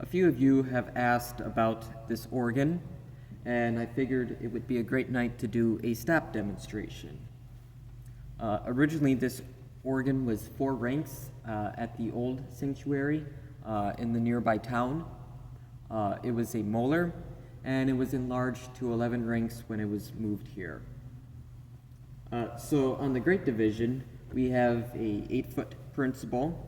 few of you have asked about this organ, and I figured it would be a great night to do a stop demonstration. Originally, this organ was 4 ranks at the old sanctuary in the nearby town. It was a molar, and it was enlarged to 11 ranks when it was moved here. So on the Great Division, we have a 8-foot principal.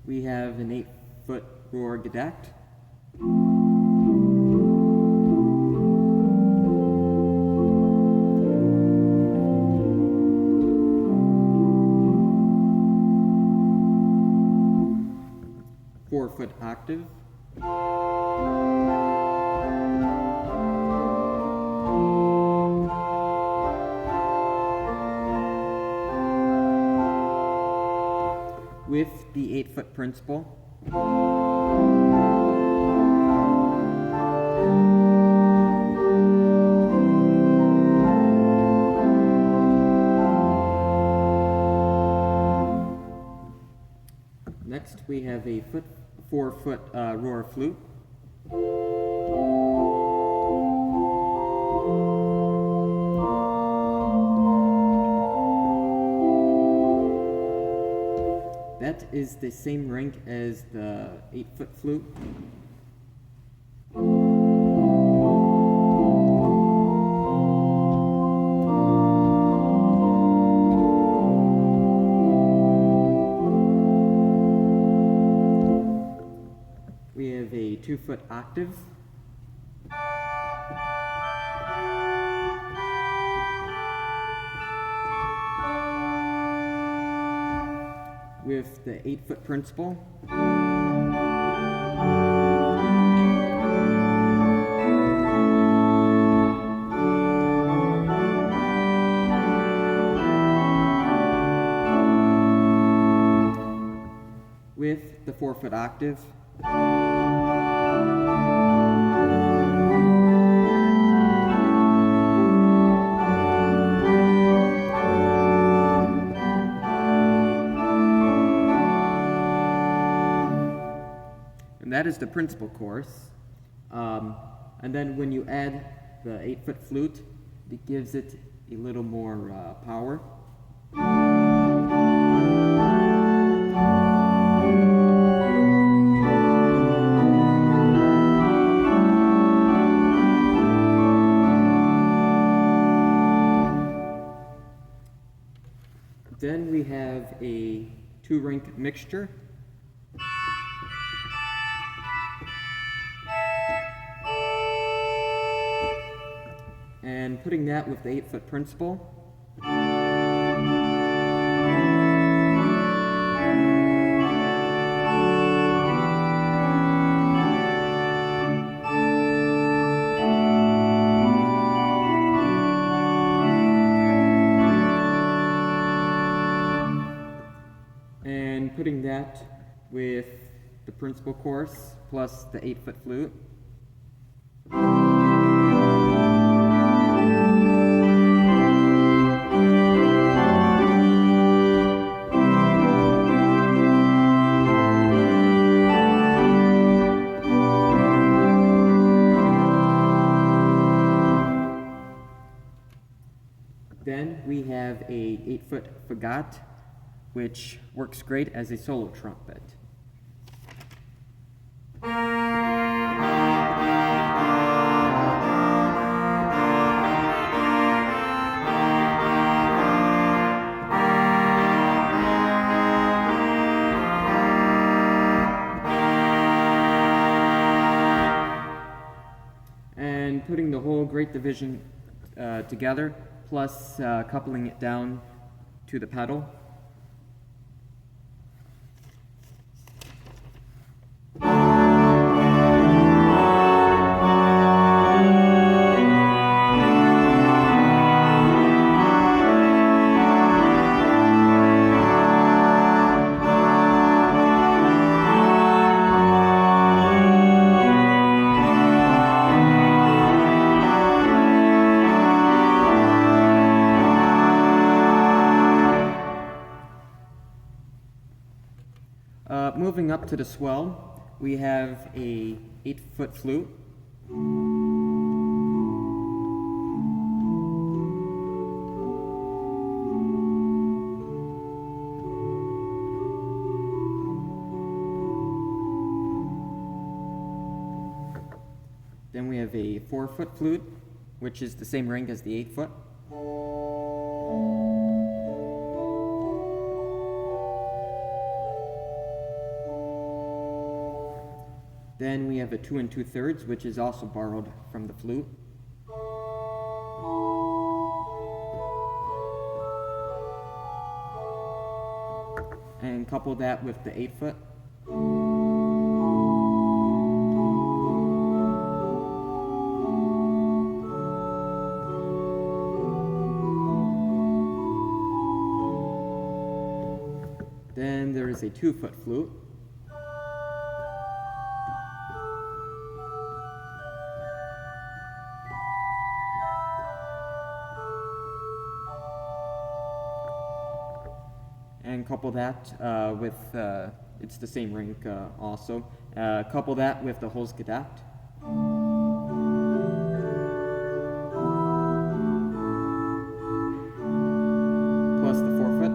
We have an 8-foot roar gedeckt. Four-foot octave. With the 8-foot principal. Next, we have a 4-foot roar flute. That is the same rank as the 8-foot flute. We have a 2-foot octave. With the 8-foot principal. With the 4-foot octave. And that is the principal course. And then when you add the 8-foot flute, it gives it a little more power. Then we have a 2-rank mixture. And putting that with the 8-foot principal. And putting that with the principal course plus the 8-foot flute. Then we have a 8-foot fagot, which works great as a solo trumpet. And putting the whole Great Division together, plus coupling it down to the pedal. to the swell, we have a 8-foot flute. Then we have a 4-foot flute, which is the same rank as the 8-foot. Then we have a 2 2/3, which is also borrowed from the flute. And couple that with the 8-foot. Then there is a 2-foot flute. And couple that with, it's the same rank also, couple that with the Holzgedacht. Plus the 4-foot.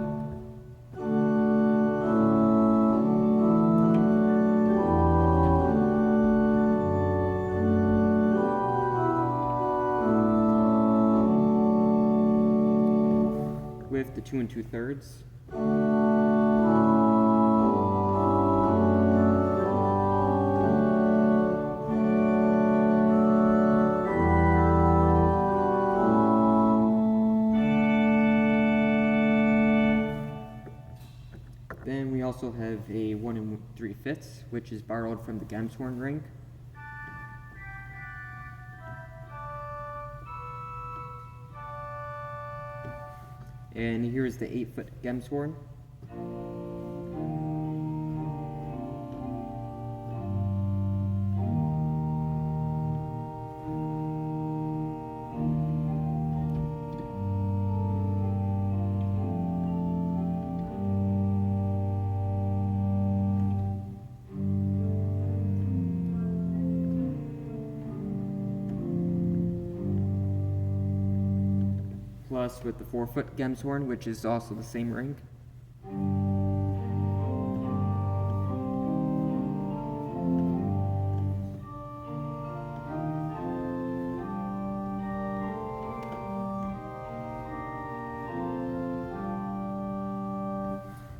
With the 2 2/3. Then we also have a 1 3/5, which is borrowed from the Gemshorn rank. And here is the 8-foot Gemshorn. Plus with the 4-foot Gemshorn, which is also the same rank.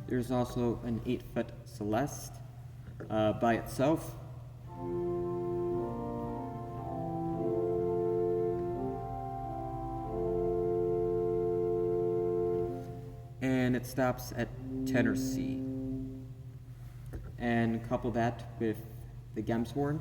There's also an 8-foot Celeste by itself. And it stops at tenor C. And couple that with the Gemshorn.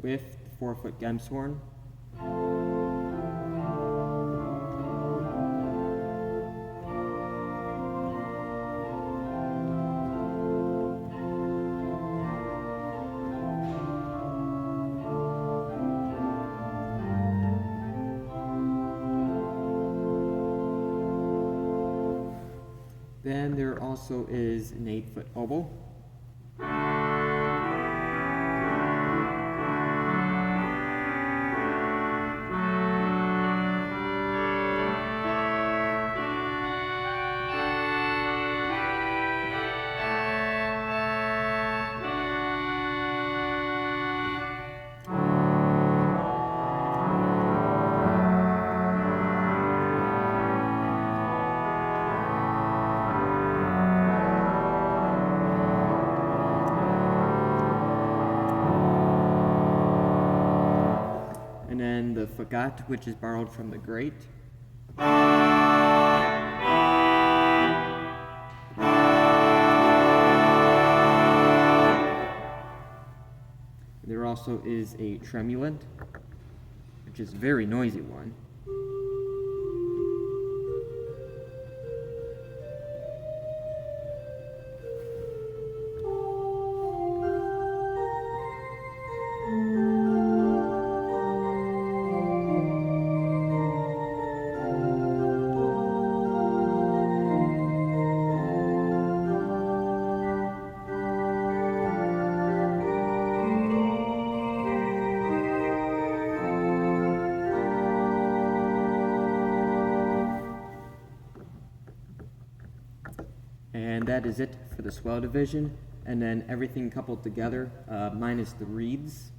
With the 4-foot Gemshorn. Then there also is an 8-foot oboe. And then the Fagot, which is borrowed from the Great. There also is a tremulant, which is a very noisy one. And that is it for the swell division. And then everything coupled together, minus the reeds.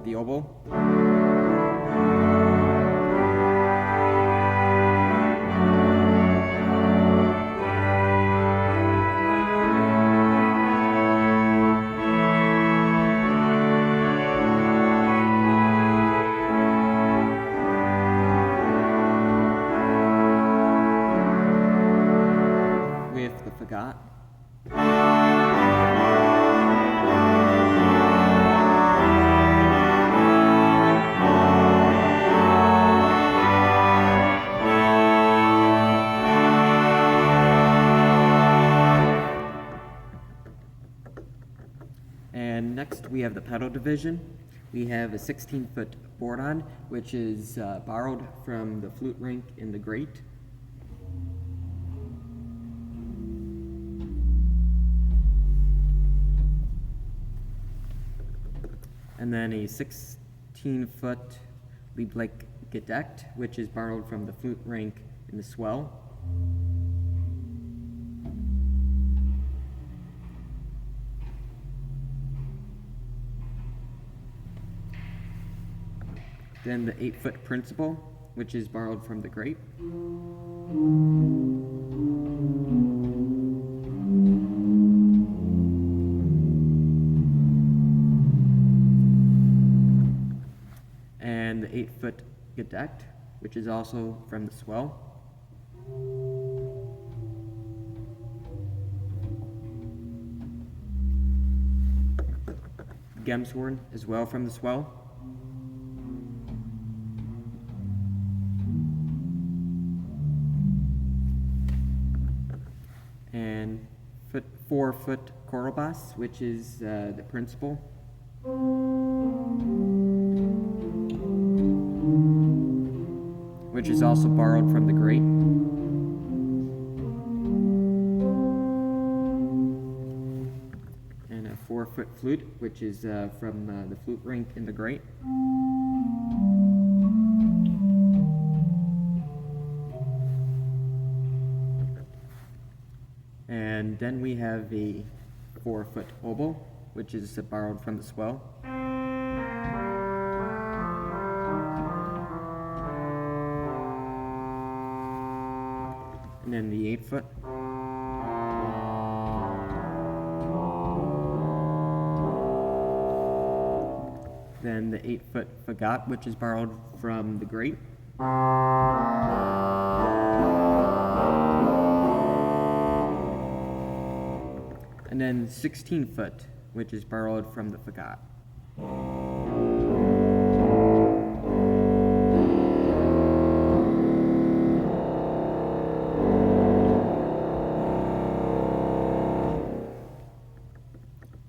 The oboe. With the fagot. And next we have the pedal division. We have a 16-foot bourdon, which is borrowed from the flute rink in the grate. And then a 16-foot Lieblich gedeckt, which is borrowed from the flute rink in the swell. Then the 8-foot principal, which is borrowed from the grate. And the 8-foot gedeckt, which is also from the swell. Gemshorn as well from the swell. And 4-foot korobas, which is the principal. Which is also borrowed from the grate. And a 4-foot flute, which is from the flute rink in the grate. And then we have a 4-foot oboe, which is borrowed from the swell. And then the 8-foot. Then the 8-foot fagot, which is borrowed from the grate. And then 16-foot, which is borrowed from the fagot.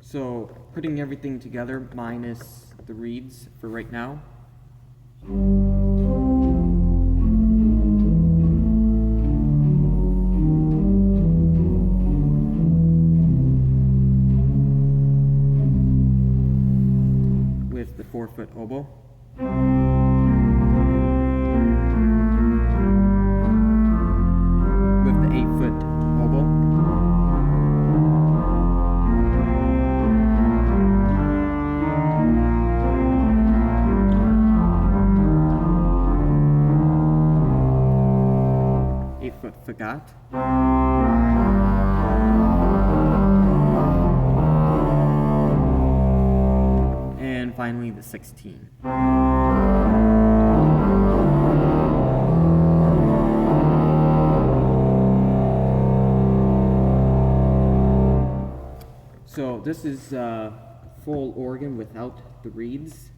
So, putting everything together minus the reeds for right now. With the 4-foot oboe. With the 8-foot oboe. Fagot. And finally the 16. So this is a full organ without the reeds.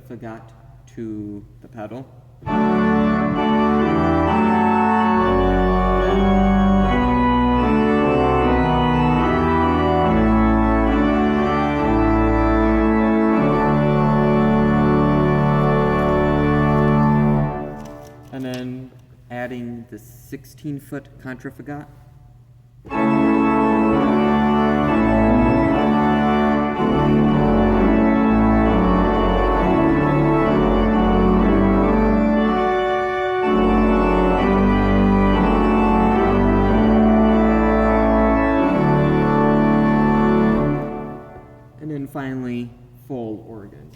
contrafagot to the pedal. And then adding the 16-foot contrafagot. And then finally, full organ.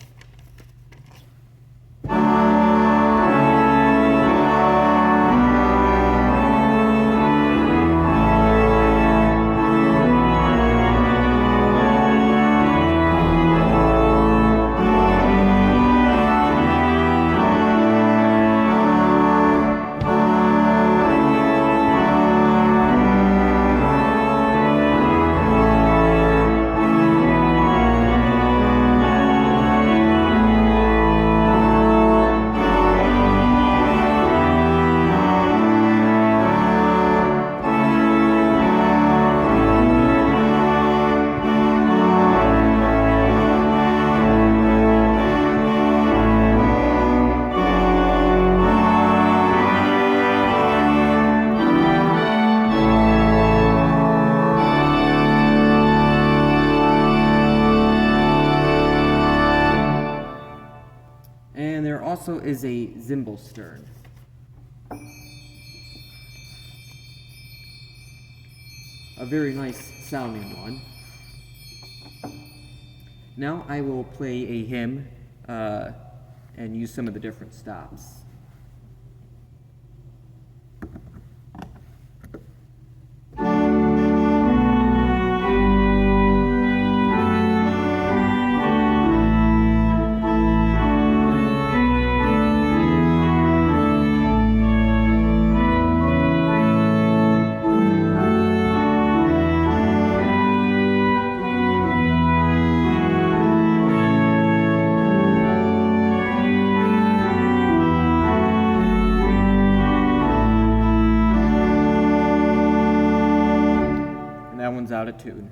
And there also is a Zimbelstern. A very nice sounding one. Now I will play a hymn and use some of the different stops. That one's out of tune.